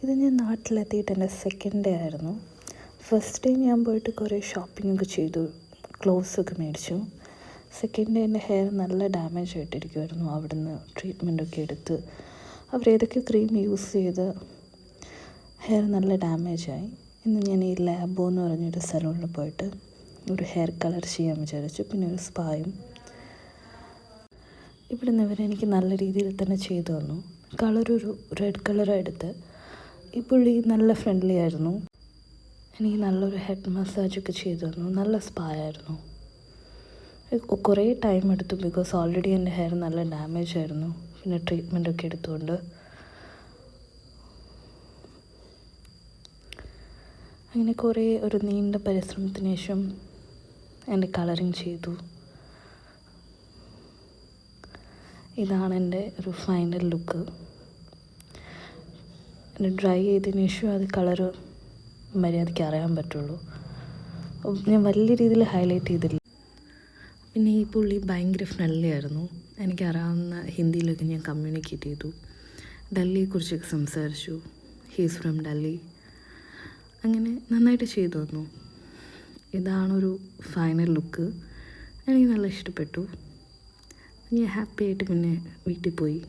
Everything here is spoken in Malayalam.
ഇത് ഞാൻ നാട്ടിലെത്തിയിട്ട് എൻ്റെ സെക്കൻഡ് ഡേ ആയിരുന്നു. ഫസ്റ്റ് ഡേ ഞാൻ പോയിട്ട് കുറേ ഷോപ്പിംഗൊക്കെ ചെയ്തു, ക്ലോത്ത്സൊക്കെ മേടിച്ചു. സെക്കൻഡ് ഡേ എൻ്റെ ഹെയർ നല്ല ഡാമേജ് ആയിട്ടിരിക്കുമായിരുന്നു. അവിടുന്ന് ട്രീറ്റ്മെൻറ്റൊക്കെ എടുത്ത് അവരേതൊക്കെ ക്രീം യൂസ് ചെയ്ത് ഹെയർ നല്ല ഡാമേജായി. ഇന്ന് ഞാൻ ഈ ലാബോ എന്ന് പറഞ്ഞൊരു സലൂണിൽ പോയിട്ട് ഒരു ഹെയർ കളർ ചെയ്യാൻ വിചാരിച്ചു, പിന്നെ ഒരു സ്പായും. ഇവിടെ നിന്ന് ഇവരെനിക്ക് നല്ല രീതിയിൽ തന്നെ ചെയ്തു തന്നു. കളറൊരു റെഡ് കളറാണ് എടുത്ത്. ഈ പുള്ളി നല്ല ഫ്രണ്ട്ലി ആയിരുന്നു. എനിക്ക് നല്ലൊരു ഹെഡ് മസാജൊക്കെ ചെയ്തു തന്നു. നല്ല സ്പാ ആയിരുന്നു. കുറേ ടൈം എടുത്തു, ബിക്കോസ് ഓൾറെഡി എൻ്റെ ഹെയർ നല്ല ഡാമേജ് ആയിരുന്നു. പിന്നെ ട്രീറ്റ്മെൻറ്റൊക്കെ എടുത്തുകൊണ്ട് അങ്ങനെ കുറേ ഒരു നീണ്ട പരിശ്രമത്തിന് ശേഷം എൻ്റെ കളറിങ് ചെയ്തു. ഇതാണ് എൻ്റെ ഒരു ഫൈനൽ ലുക്ക്. എൻ്റെ ഡ്രൈ ചെയ്തതിന് ശേഷം അത് കളറ് മര്യാദയ്ക്ക് അറിയാൻ പറ്റുള്ളൂ. ഞാൻ വലിയ രീതിയിൽ ഹൈലൈറ്റ് ചെയ്തില്ല. പിന്നെ ഈ പുള്ളി ഭയങ്കര ഫ്രണ്ട്ലി ആയിരുന്നു. എനിക്കറിയാവുന്ന ഹിന്ദിയിലൊക്കെ ഞാൻ കമ്മ്യൂണിക്കേറ്റ് ചെയ്തു. ഡൽഹിയെക്കുറിച്ചൊക്കെ സംസാരിച്ചു. He's from Delhi. അങ്ങനെ നന്നായിട്ട് ചെയ്തു തന്നു. ഇതാണൊരു ഫൈനൽ ലുക്ക്. എനിക്ക് നല്ല ഇഷ്ടപ്പെട്ടു. ഞാൻ ഹാപ്പി ആയിട്ട് പിന്നെ വീട്ടിൽ പോയി.